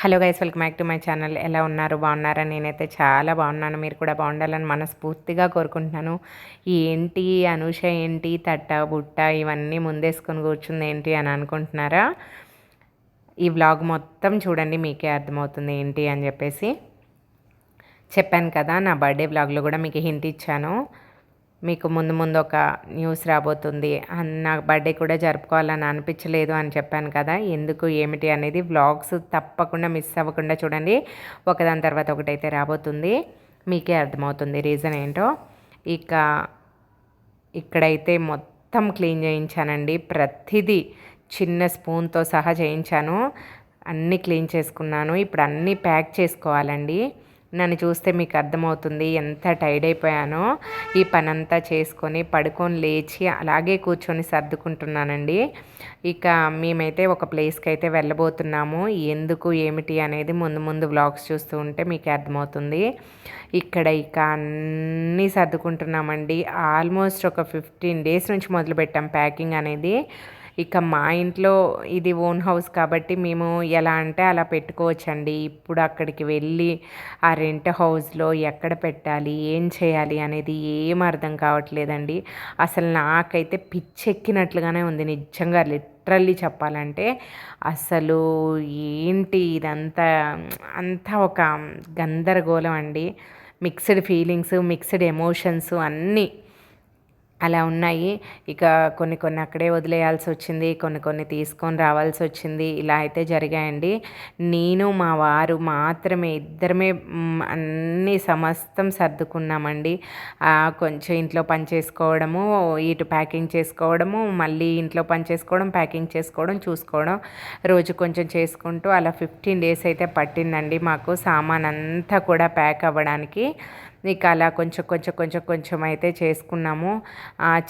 Hello guys, welcome back to my channel. ఎలా ఉన్నారు? బాగున్నారా? నేనైతే చాలా బాగున్నాను. మీరు కూడా బాగుండాలని మనస్ఫూర్తిగా కోరుకుంటున్నాను. ఏంటి అనూష, ఏంటి తట్ట బుట్ట ఇవన్నీ ముందేసుకొని కూర్చుంది ఏంటి అని అనుకుంటున్నారా? ఈ వ్లాగ్ మొత్తం చూడండి, మీకే అర్థమవుతుంది ఏంటి అని చెప్పేసి. చెప్పాను కదా, నా బర్త్డే వ్లాగ్లో కూడా మీకు హింట్ ఇచ్చాను. మీకు ముందు ముందు ఒక న్యూస్ రాబోతుంది. నా బర్త్డే కూడా జరుపుకోవాలని అనిపించలేదు అని చెప్పాను కదా. ఎందుకు ఏమిటి అనేది వ్లాగ్స్ తప్పకుండా మిస్ అవ్వకుండా చూడండి. ఒకదాని తర్వాత ఒకటైతే రాబోతుంది, మీకే అర్థమవుతుంది రీజన్ ఏంటో. ఇక ఇక్కడైతే మొత్తం క్లీన్ చేయించానండి. ప్రతిదీ చిన్న స్పూన్తో సహా చేయించాను. అన్నీ క్లీన్ చేసుకున్నాను. ఇప్పుడు అన్నీ ప్యాక్ చేసుకోవాలండి. నన్ను చూస్తే మీకు అర్థమవుతుంది ఎంత టైర్డ్ అయిపోయానో. ఈ పనంతా చేసుకొని పడుకొని లేచి అలాగే కూర్చొని సర్దుకుంటున్నానండి. ఇక మేమైతే ఒక ప్లేస్కి అయితే వెళ్ళబోతున్నాము. ఎందుకు ఏమిటి అనేది ముందు ముందు వ్లాగ్స్ చూస్తూ ఉంటే మీకు అర్థమవుతుంది. ఇక్కడ ఇక అన్నీ సర్దుకుంటున్నామండి. ఆల్మోస్ట్ ఒక 15 డేస్ నుంచి మొదలుపెట్టాం ప్యాకింగ్ అనేది. ఇక మా ఇంట్లో ఇది ఓన్ హౌస్ కాబట్టి మేము ఎలా అంటే అలా పెట్టుకోవచ్చండి. ఇప్పుడు అక్కడికి వెళ్ళి ఆ రెంట్ హౌస్లో ఎక్కడ పెట్టాలి, ఏం చేయాలి అనేది ఏం అర్థం కావట్లేదండి. అసలు నాకైతే పిచ్చెక్కినట్లుగానే ఉంది నిజంగా, లిటరల్లీ చెప్పాలంటే. అసలు ఏంటి ఇదంతా, అంతా ఒక గందరగోళం అండి. మిక్స్డ్ ఫీలింగ్స్, మిక్స్డ్ ఎమోషన్స్ అన్నీ అలా ఉన్నాయి. ఇక కొన్ని అక్కడే వదిలేయాల్సి వచ్చింది, కొన్ని తీసుకొని రావాల్సి వచ్చింది. ఇలా అయితే జరిగాయండి. నేను మా వారు మాత్రమే ఇద్దరమే అన్నీ సమస్తం సర్దుకున్నామండి. కొంచెం ఇంట్లో పని చేసుకోవడము, ఇటు ప్యాకింగ్ చేసుకోవడము, మళ్ళీ ఇంట్లో పని చేసుకోవడం, ప్యాకింగ్ చేసుకోవడం, చూసుకోవడం, రోజు కొంచెం చేసుకుంటూ అలా 15 డేస్ అయితే పట్టిందండి మాకు సామాన్ అంతా కూడా ప్యాక్ అవ్వడానికి. ఇక అలా కొంచెం అయితే చేసుకున్నాము.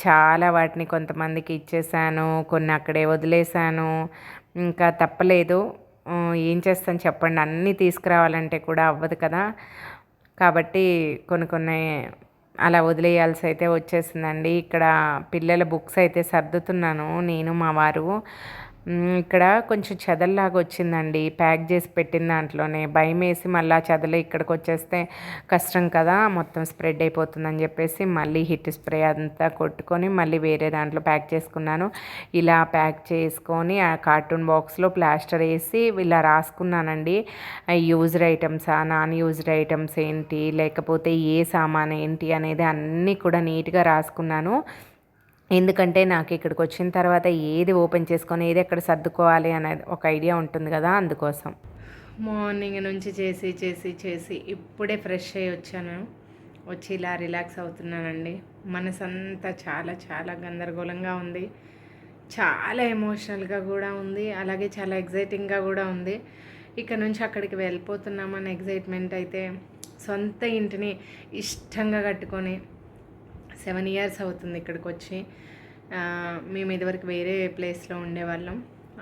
చాలా వాటిని కొంతమందికి ఇచ్చేసాను, కొన్ని అక్కడే వదిలేసాను. ఇంకా తప్పలేదు, ఏం చేస్తాను చెప్పండి, అన్నీ తీసుకురావాలంటే కూడా అవ్వదు కదా. కాబట్టి కొన్ని అలా వదిలేయాల్సి అయితే వచ్చేసిందండి. ఇక్కడ పిల్లల బుక్స్ అయితే సర్దుతున్నాను నేను, మా వారు. ఇక్కడ కొంచెం చెదల్లాగా వచ్చిందండి ప్యాక్ చేసి పెట్టిన దాంట్లోనే. భయం వేసి మళ్ళీ చెదలు ఇక్కడికి వచ్చేస్తే కష్టం కదా, మొత్తం స్ప్రెడ్ అయిపోతుందని చెప్పేసి మళ్ళీ హిట్ స్ప్రే అంతా కొట్టుకొని మళ్ళీ వేరే దాంట్లో ప్యాక్ చేసుకున్నాను. ఇలా ప్యాక్ చేసుకొని ఆ కార్టూన్ బాక్స్లో ప్లాస్టర్ వేసి ఇలా రాసుకున్నానండి. యూజ్డ్ ఐటమ్సా, నాన్ యూజ్డ్ ఐటమ్స్ ఏంటి, లేకపోతే ఏ సామాన్ ఏంటి అనేది అన్నీ కూడా నీట్గా రాసుకున్నాను. ఎందుకంటే నాకు ఇక్కడికి వచ్చిన తర్వాత ఏది ఓపెన్ చేసుకొని ఏది ఎక్కడ సర్దుకోవాలి అనేది ఒక ఐడియా ఉంటుంది కదా, అందుకోసం. మార్నింగ్ నుంచి చేసి ఇప్పుడే ఫ్రెష్ అయ్యి వచ్చాను. వచ్చి ఇలా రిలాక్స్ అవుతున్నానండి. మనసంతా చాలా చాలా గందరగోళంగా ఉంది, చాలా ఎమోషనల్గా కూడా ఉంది, అలాగే చాలా ఎగ్జైటింగ్గా కూడా ఉంది. ఇక్కడ నుంచి అక్కడికి వెళ్ళిపోతున్నామని ఎగ్జైట్మెంట్ అయితే. సొంత ఇంటిని ఇష్టంగా కట్టుకొని 7 ఇయర్స్ అవుతుంది ఇక్కడికి వచ్చి. మేము ఇదివరకు వేరే ప్లేస్లో ఉండేవాళ్ళం.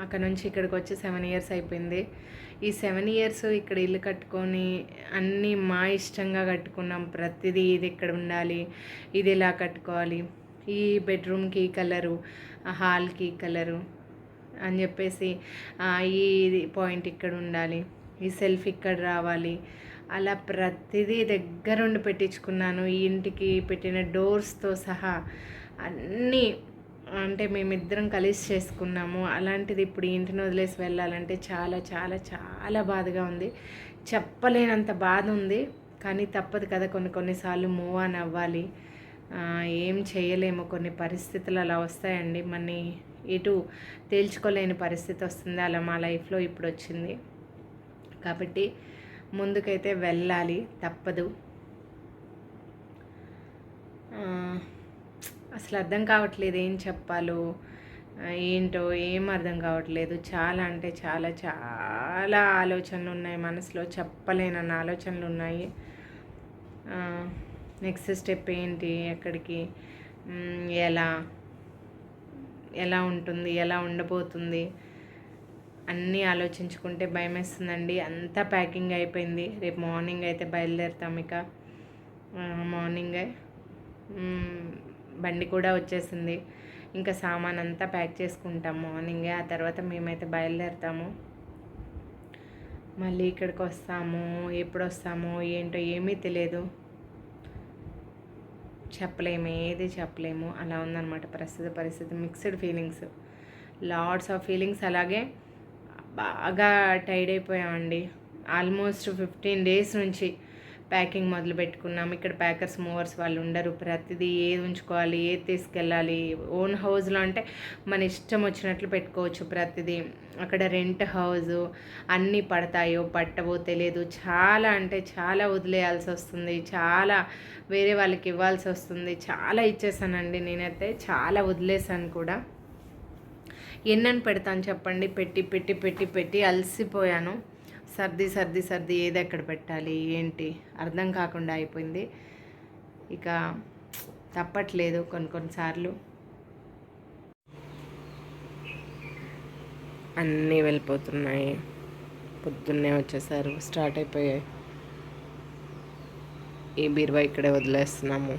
అక్కడ నుంచి ఇక్కడికి వచ్చి 7 ఇయర్స్ అయిపోయింది. ఈ 7 ఇయర్స్ ఇక్కడ ఇల్లు కట్టుకొని అన్నీ మా ఇష్టంగా కట్టుకున్నాం. ప్రతిదీ ఇది ఇక్కడ ఉండాలి, ఇది ఇలా కట్టుకోవాలి, ఈ బెడ్రూమ్కి ఈ కలరు, హాల్కి కలరు అని చెప్పేసి, ఈ పాయింట్ ఇక్కడ ఉండాలి, ఈ సెల్ఫ్ ఇక్కడ రావాలి, అలా ప్రతిదీ దగ్గరుండి పెట్టించుకున్నాను. ఈ ఇంటికి పెట్టిన డోర్స్తో సహా అన్నీ అంటే మేమిద్దరం కలిసి చేసుకున్నాము. అలాంటిది ఇప్పుడు ఈ ఇంటిని వదిలేసి వెళ్ళాలంటే చాలా చాలా చాలా బాధగా ఉంది. చెప్పలేనంత బాధ ఉంది. కానీ తప్పదు కదా, కొన్నిసార్లు మూవ్ ఆన్ అవ్వాలి. ఏం చేయలేము, కొన్ని పరిస్థితులు అలా వస్తాయండి. మన ఎటు తేల్చుకోలేని పరిస్థితి వస్తుంది. అలా మా లైఫ్లో ఇప్పుడు వచ్చింది. కాబట్టి ముందుకైతే వెళ్ళాలి, తప్పదు. అసలు అర్థం కావట్లేదు ఏం చెప్పాలో ఏంటో, ఏం అర్థం కావట్లేదు. చాలా అంటే చాలా చాలా ఆలోచనలు ఉన్నాయి మనసులో, చెప్పలేనన్న ఆలోచనలు ఉన్నాయి. నెక్స్ట్ స్టెప్ ఏంటి, ఎక్కడికి, ఎలా ఉంటుంది, ఎలా ఉండబోతుంది అన్నీ ఆలోచించుకుంటే భయం వేస్తుందండి. అంతా ప్యాకింగ్ అయిపోయింది. రేపు మార్నింగ్ అయితే బయలుదేరుతాం. ఇక మార్నింగే బండి కూడా వచ్చేసింది. ఇంకా సామాన్ అంతా ప్యాక్ చేసుకుంటాం మార్నింగే. ఆ తర్వాత మేమైతే బయలుదేరుతాము. మళ్ళీ ఇక్కడికి వస్తాము, ఎప్పుడు వస్తాము ఏంటో ఏమీ తెలియదు, చెప్పలేము, ఏది చెప్పలేము. అలా ఉందన్నమాట ప్రస్తుత పరిస్థితి. Mixed feelings, lots of feelings. అలాగే బాగా టైర్డ్ అయిపోయామండి. ఆల్మోస్ట్ 15 డేస్ నుంచి ప్యాకింగ్ మొదలు పెట్టుకున్నాం. ఇక్కడ ప్యాకర్స్ మూవర్స్ వాళ్ళు ఉండరు. ప్రతిదీ ఏది ఉంచుకోవాలి, ఏది తీసుకెళ్ళాలి. ఓన్ హౌస్లో అంటే మన ఇష్టం వచ్చినట్లు పెట్టుకోవచ్చు ప్రతిదీ. అక్కడ రెంట్ హౌజు, అన్నీ పడతాయో పట్టవో తెలియదు. చాలా అంటే చాలా వదిలేయాల్సి వస్తుంది, చాలా వేరే వాళ్ళకి ఇవ్వాల్సి వస్తుంది. చాలా ఇచ్చేసానండి నేనైతే, చాలా వదిలేసాను కూడా. ఎన్నని పెడతాను చెప్పండి, పెట్టి పెట్టి పెట్టి పెట్టి అలసిపోయాను. సర్ది సర్ది సర్ది ఏది ఎక్కడ పెట్టాలి ఏంటి అర్థం కాకుండా అయిపోయింది. ఇక తప్పట్లేదు కొన్నిసార్లు. అన్నీ వెళ్ళిపోతున్నాయి. పొద్దున్నే వచ్చేసారు, స్టార్ట్ అయిపోయాయి. ఈ బీరువా ఇక్కడే వదిలేస్తున్నాము.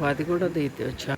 అది కూడా తీతే వచ్చా.